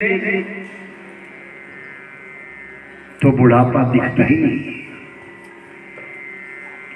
तो बुढ़ापा दिखता ही नहीं।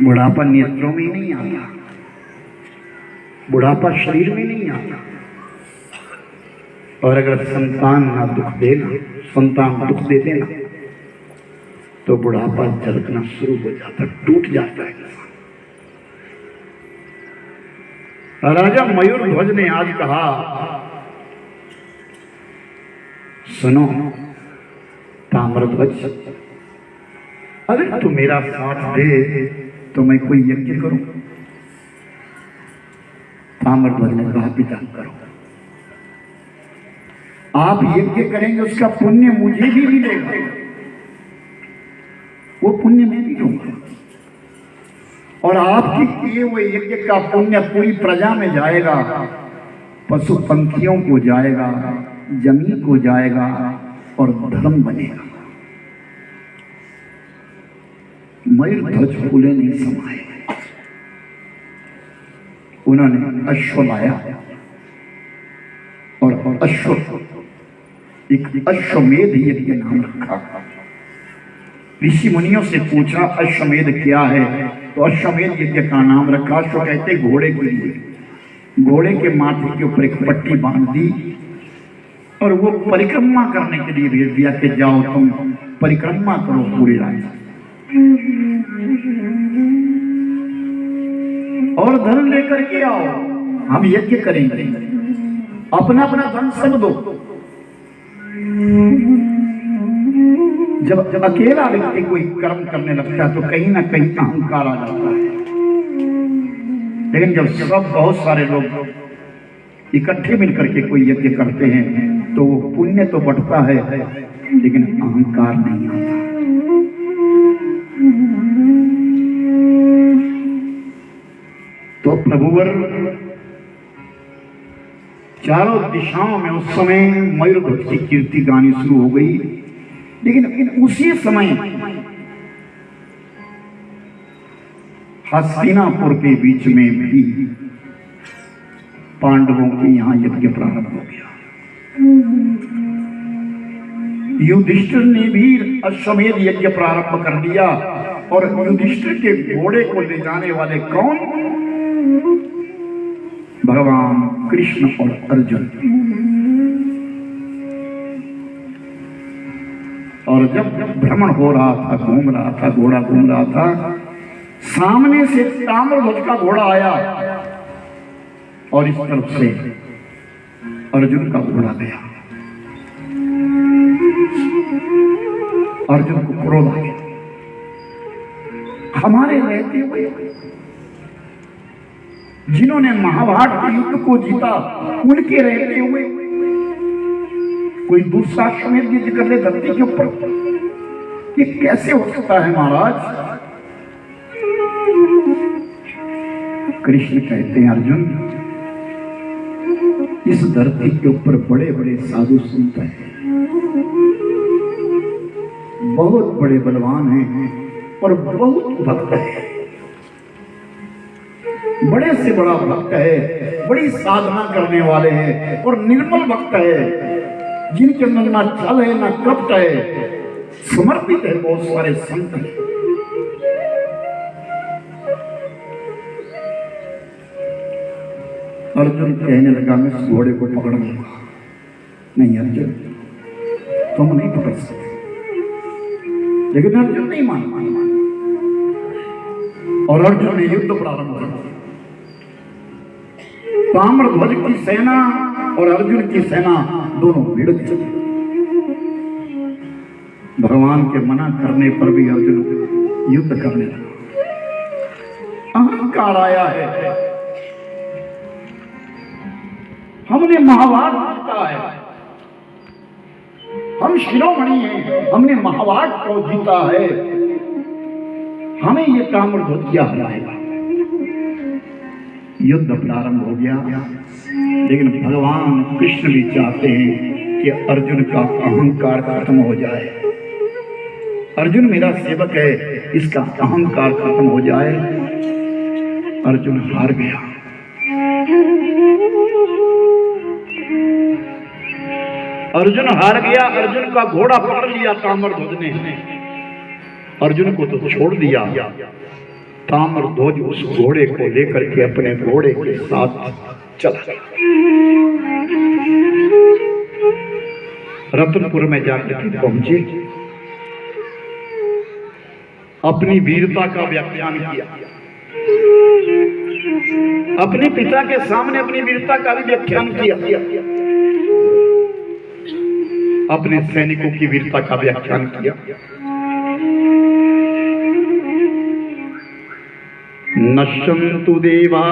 बुढ़ापा नेत्रों में नहीं आता, बुढ़ापा शरीर में नहीं आता। और अगर संतान ना दुख देना, संतान दुख दे देना, तो बुढ़ापा झलकना शुरू हो जाता, टूट जाता है। राजा मयूरध्वज ने आज कहा, सुनो ताम्रध्वज, अगर तू मेरा साथ दे तो मैं कोई यज्ञ करूं। ताम्रध्वज ने कहा, पिता करो। आप यज्ञ करेंगे उसका पुण्य मुझे भी मिलेगा, वो पुण्य मैं भी लूंगा। और आपके किए हुए यज्ञ का पुण्य पूरी प्रजा में जाएगा, पशु पंखियों को जाएगा, जमीन को जाएगा और धर्म बनेगा। मयूरध्वज फूले नहीं समाये। उन्होंने अश्व लाया और अश्व, एक अश्वमेध यज्ञ नाम रखा। ऋषि मुनियों से पूछा अश्वमेध क्या है, तो अश्वमेध यज्ञ का नाम रखा। अश्व कहते घोड़े के लिए। घोड़े के माथे के ऊपर एक पट्टी बांध दी और वो परिक्रमा करने के लिए भेज दिया कि जाओ तुम परिक्रमा करो पूरे राज्य, और धन लेकर के आओ, हम यज्ञ करेंगे। अपना अपना धन सब दो। जब अकेला व्यक्ति कोई कर्म करने लगता है तो कहीं ना कहीं अहंकार आ जाता है। लेकिन जब सब बहुत सारे लोग इकट्ठे मिलकर के कोई यज्ञ करते हैं तो वो पुण्य तो बढ़ता है, लेकिन अहंकार नहीं आता। तो प्रभुवर चारों दिशाओं में उस समय मयूरध्वज की कीर्ति गानी शुरू हो गई। लेकिन उसी समय हस्तिनापुर के बीच में भी पांडवों के यहां यज्ञ प्रारंभ हो गया। युधिष्ठिर ने भी अश्वमेध यज्ञ प्रारंभ कर दिया। और युधिष्ठिर के घोड़े को ले जाने वाले कौन? भगवान कृष्ण और अर्जुन। और जब भ्रमण हो रहा था, घूम रहा था, घोड़ा घूम रहा था, सामने से ताम्रध्वज का घोड़ा आया और इस तरफ से अर्जुन का घोड़ा गया। अर्जुन को क्रोध आ गया। हमारे रहते हुए जिन्होंने महाभारत के युद्ध को जीता, उनके रहते हुए कोई दूसरा अश्वमेध यज्ञ कर ले धरती के ऊपर, ये कैसे हो सकता है महाराज? कृष्ण कहते हैं, अर्जुन, इस धरती के ऊपर बड़े बड़े साधु संत हैं, बहुत बड़े बलवान हैं और बहुत भक्त है। बड़े से बड़ा भक्त है, बड़ी साधना करने वाले हैं और निर्मल भक्त है, जिनके अंदर ना छल है ना कपट है, समर्पित है। बहुत सारे संत हैं। अर्जुन कहने लगा, मैं इस घोड़े को पकड़ लूंगा। नहीं अर्जुन, तुम नहीं पकड़ सकते। लेकिन अर्जुन नहीं माना और अर्जुन ने युद्ध प्रारंभ कर दिया। ताम्रध्वज की सेना और अर्जुन की सेना दोनों भिड़ गई। भगवान के मना करने पर भी अर्जुन युद्ध करने लगा। अहंकार आया है। हमने महाभारत जीता है, हम शिरोमणि हैं, हमने महाभारत को जीता है, हमें ये ताम्रध्वज क्या हराएगा? युद्ध प्रारंभ हो गया। लेकिन भगवान कृष्ण भी चाहते हैं कि अर्जुन का अहंकार खत्म हो जाए। अर्जुन मेरा सेवक है, इसका अहंकार खत्म हो जाए। अर्जुन हार गया। अर्जुन हार गया। अर्जुन का घोड़ा पकड़ लिया ताम्रध्वज ने, अर्जुन को तो छोड़ दिया। ताम्रध्वज उस घोड़े को लेकर के अपने घोड़े के साथ चला। रतनपुर में जाकर के पहुंचे, अपनी वीरता का व्याख्यान किया। अपने पिता के सामने अपनी वीरता का भी व्याख्यान किया। अपने सैनिकों की वीरता का व्याख्यान किया। नश्यन्तु देवा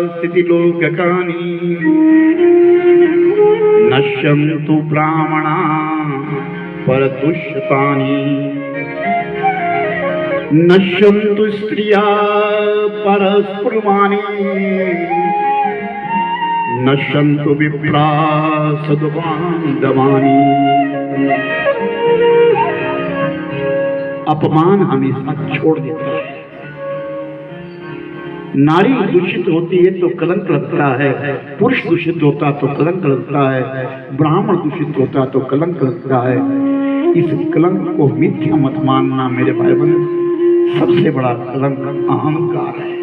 स्थितिलोककानि, नश्यन्तु ब्राह्मणा परदुष्टानि, नश्यन्तु स्त्रिया परस्पृमानि, नश्यन्तु विप्रा सद्बान्धवानि। अपमान हमेशा छोड़ देता है। नारी दूषित होती है तो कलंक लगता है, पुरुष दूषित होता तो कलंक लगता है, ब्राह्मण दूषित होता तो कलंक लगता है। इस कलंक को मिथ्या मत मानना मेरे भाई बहन। सबसे बड़ा कलंक अहंकार है।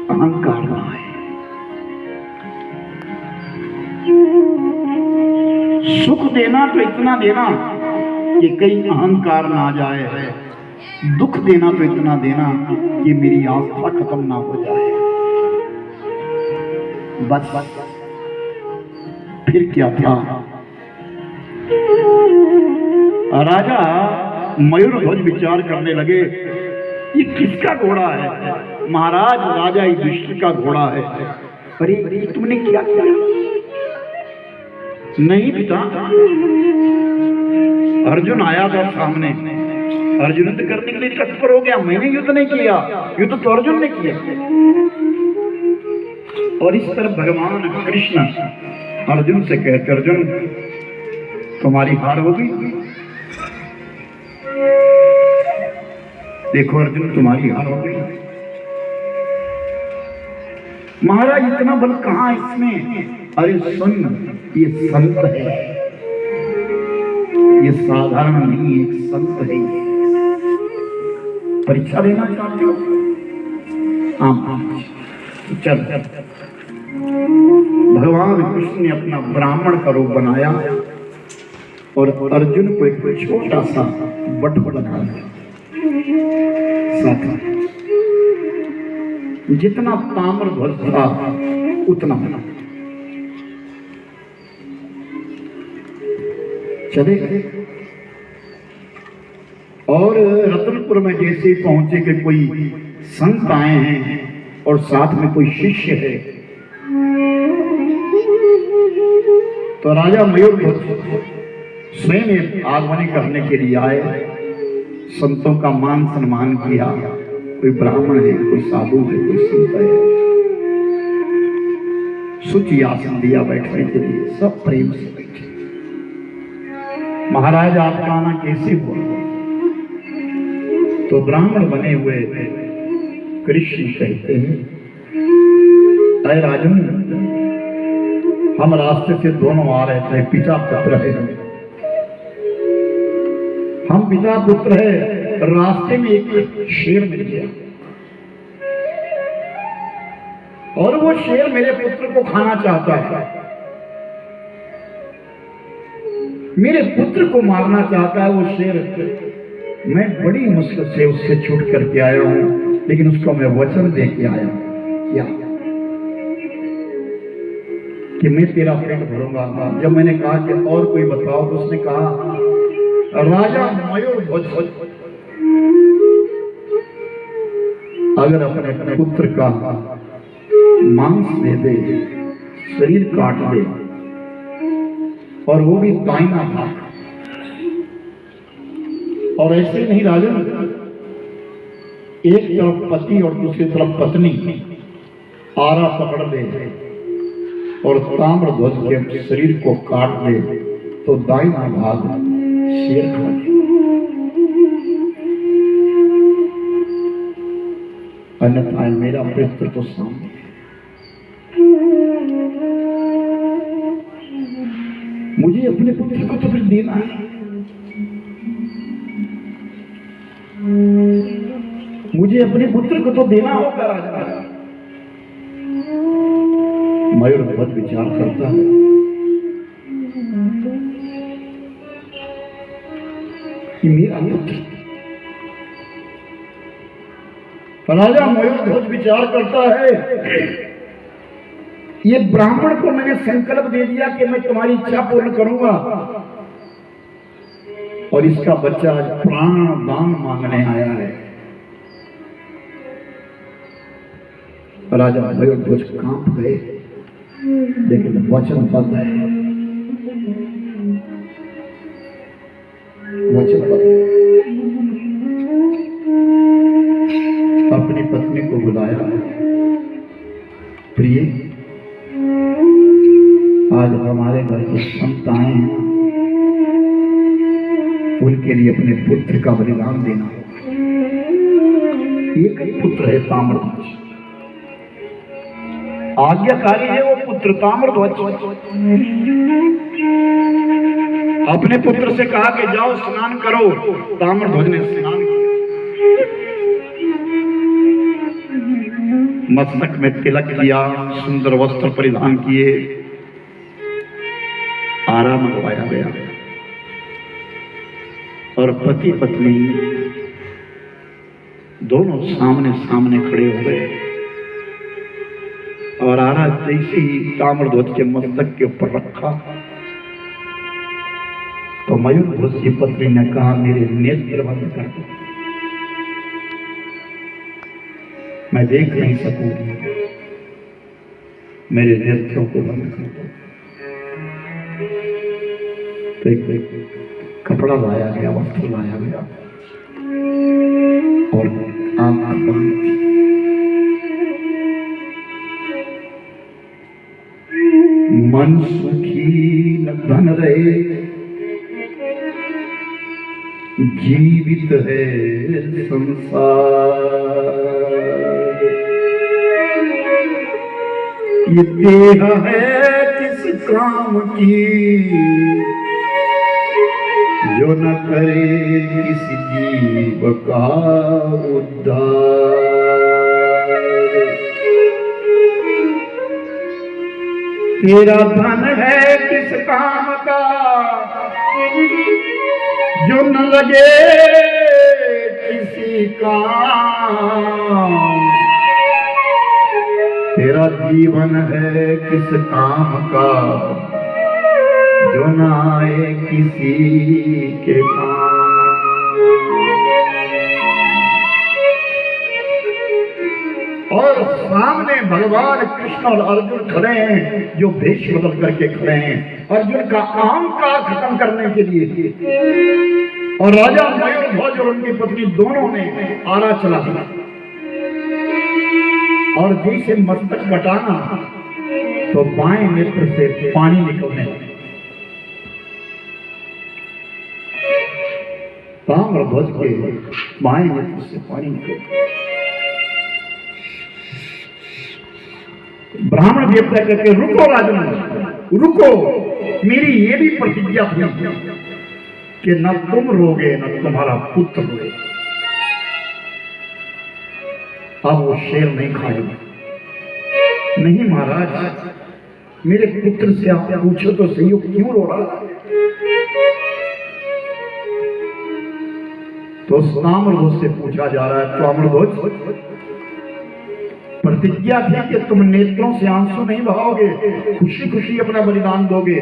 अहंकार ना है। सुख देना तो इतना देना कि कहीं अहंकार ना जाए है। दुख देना तो इतना देना कि मेरी आस्था खत्म ना हो जाए। बस फिर क्या था? राजा मयूरध्वज विचार करने लगे, ये किसका घोड़ा है? महाराज राजा युधिष्ठिर का घोड़ा है। अरे तुमने क्या किया? नहीं पिता, अर्जुन आया था सामने, अर्जुन युद्ध करने के लिए तत्पर हो गया। मैंने युद्ध नहीं किया, युद्ध तो अर्जुन ने किया। और इस तरह भगवान कृष्ण अर्जुन से कहते, अर्जुन तुम्हारी हार हो गई। देखो अर्जुन तुम्हारी हार हो गई। महाराज इतना बल कहां इसमें? अरे सुन, ये संत है, ये साधारण नहीं, एक संत है। ये परीक्षा देना चाहते हो? हाँ चल। भगवान कृष्ण ने अपना ब्राह्मण का रूप बनाया और अर्जुन को एक छोटा सा बट बना दिया। जितना ताम्रध्वज था उतना बना। चले गए और रतनपुर में जैसे पहुंचे कि कोई संत आए हैं और साथ में कोई शिष्य है, तो राजा मयूरध्वज स्वयं आगमन करने के लिए आए। संतों का मान सम्मान किया। कोई ब्राह्मण है, कोई साधु है, कोई संत है। सूची आसन दिया बैठने के लिए, सब प्रेम से बैठे। महाराज आपका आना कैसे हुआ? तो ब्राह्मण बने हुए कृष्ण कहते हैं, अरे राजन, हम रास्ते से दोनों आ रहे थे, पिता पुत्र है। हम पिता पुत्र है। रास्ते में एक शेर मिल गया और वो शेर मेरे पुत्र को खाना चाहता है। मेरे पुत्र को मारना चाहता है वो शेर। मैं बड़ी मुश्किल से उससे छूट करके आया हूं, लेकिन उसको मैं वचन दे के आया क्या कि मैं तेरा पेट भरूंगा। जब मैंने कहा कि और कोई बताओ, तो उसने कहा राजा मयूरध्वज अगर अपने पुत्र का मांस दे दे, शरीर काट दे, और वो भी दाहिना भाग, और ऐसे नहीं राजन, एक तरफ पति और दूसरी तरफ पत्नी आरा पकड़ दे और ताम्रध्वज के शरीर को काट दे, तो दाहिना भाग शेर खा ले। अन्यथा मेरा पुत्र तो सामने। मुझे अपने पुत्र को तो फिर देना है, मुझे अपने पुत्र को तो देना होगा राजा। मयूर बहुत विचार करता है, कि मेरा पुत्र। राजा मयूर बहुत विचार करता है, ये ब्राह्मण को मैंने संकल्प दे दिया कि मैं तुम्हारी इच्छा पूर्ण करूंगा, और इसका बच्चा आज प्राण दान मांगने आया है। राजा मयूर ध्वज कांप गए, लेकिन वचन बद्ध है, वचन बद्ध। अपनी पत्नी को बुलाया, प्रिय आज हमारे घर कुछ संत आए हैं, उनके लिए अपने पुत्र का बलिदान देना होगा। एक ही पुत्र है ताम्रध्वज, आज्ञाकारी है वो पुत्र ताम्रध्वज। अपने पुत्र से कहा कि जाओ स्नान करो। ताम्रध्वज ने स्नान किया, मस्तक में तिलक किया, सुंदर वस्त्र परिधान किए, आराम मंगवाया गया, और पति पत्नी दोनों सामने सामने खड़े हो गए। और आरा जैसे ही ताम्रध्वज के मस्तक के ऊपर रखा, तो मयूरध्वज की पत्नी ने कहा, मेरे नेत्र बंद कर दो, मैं देख नहीं सकूंगी, मेरे नेत्रों को बंद कर दो। तो एक कपड़ा लाया गया, वस्त्र लाया गया, और आंख बंद थी। मन सुखी न धन रहे, जीवित है संसार। ये देह है किस काम की, जो न करे किसी जीव का उद्धार। तेरा धन है किस काम का, जो न लगे किसी काम। तेरा जीवन है किस काम का, जो न आए किसी के काम। और सामने भगवान कृष्ण और अर्जुन खड़े हैं, जो भेष बदल करके खड़े हैं अर्जुन का अहंकार खत्म करने के लिए। और राजा मयूरध्वज और उनकी पत्नी दोनों ने आरा चला दिया, और जैसे मस्तक बटाना तो बाएं नेत्र से पानी निकलने लगा। ताम्रध्वज के बाएं नेत्र से पानी निकल। ब्राह्मण देवता कहते, रुको राजन रुको, मेरी ये भी प्रतिज्ञा थी कि न तुम रोगे न तुम्हारा पुत्र रोए। अब वो शेर नहीं खाएगा। नहीं महाराज, मेरे पुत्र से आप पूछो तो सही, क्यों रो रहा है? तो ताम्रध्वज से पूछा जा रहा है, ताम्रध्वज प्रतिज्ञा थी कि तुम नेत्रों से आंसू नहीं बहाओगे, खुशी खुशी अपना बलिदान दोगे,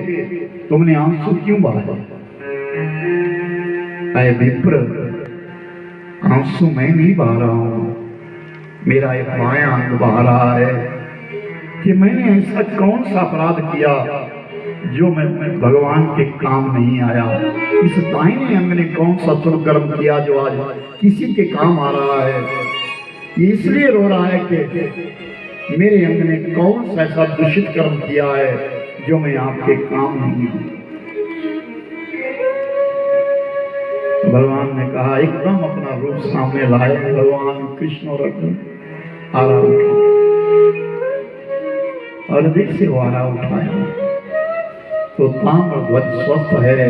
तुमने आंसू क्यों बहाए? ऐ विप्र, आंसू मैं नहीं बहा रहा हूं, मेरा एक बायां अंग बहा रहा है कि मैंने ऐसा कौन सा अपराध किया जो मैं भगवान के काम नहीं आया। इस दाहिने अंग ने कौन सा दुर्कर्म किया जो आज किसी के काम आ रहा है। इसलिए रो रहा है कि मेरे अंग ने कौन सा ऐसा दूषित कर्म किया है जो मैं आपके काम नहीं हूं। भगवान ने कहा, एकदम अपना रूप सामने लाए भगवान कृष्ण और अर्जुन आरा उठा, और देख से वो आरा उठाया तो ताम्रध्वज स्वस्थ है।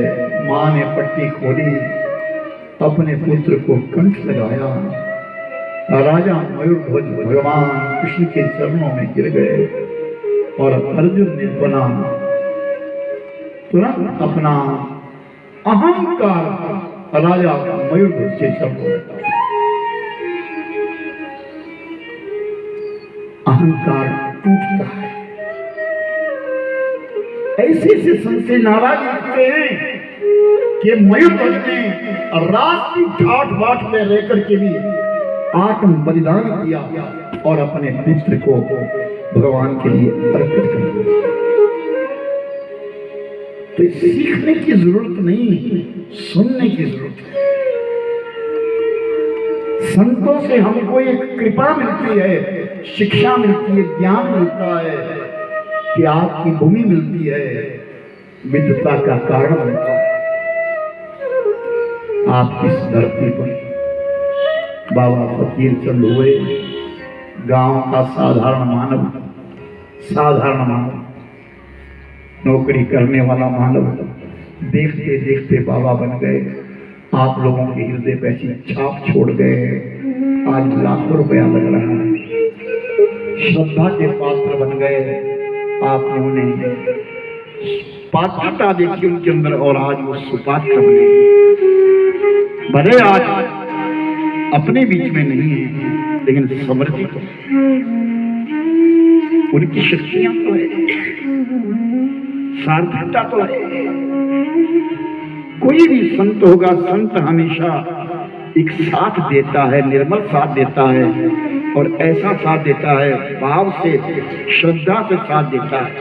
मां ने पट्टी खोली, अपने पुत्र को कंठ लगाया। राजा मयूरध्वज भगवान कृष्ण के चरणों में गिर गए और अर्जुन ने तुरंत अपना अहंकार राजा मयूरध्वज के चरणों में, अहंकार टूटता है। ऐसे से संशय नाराज लिखते हैं कि मयूरध्वज ने रात की ठाठ बाट में रहकर के भी आत्म बलिदान किया और अपने पुत्र को भगवान के लिए अर्पित कर दिया। तो सीखने की जरूरत नहीं, सुनने की जरूरत है। संतों से हमको एक कृपा मिलती है, शिक्षा मिलती है, ज्ञान मिलता है, त्याग की भूमि मिलती है, विद्वता का कारण बनता है। आपकी इस धरती पर बाबा फकीर चंद हुए, गांव का साधारण मानव, नौकरी करने वाला मानव, देखते देखते बाबा बन गए। आप लोगों के हृदय पे ऐसी छाप छोड़ गए। आज लाखों रुपया लग रहा है, श्रद्धा के पात्र बन गए। आपने उन्हें पात्रता देखी उनके अंदर और आज वो सुपात्र बने। भले आज अपने बीच में नहीं है, लेकिन समर्पित तो उनकी शक्तियां तो है, सार्थकता तो है। कोई भी संत होगा, संत हमेशा एक साथ देता है, निर्मल साथ देता है और ऐसा साथ देता है, भाव से, श्रद्धा से साथ देता है।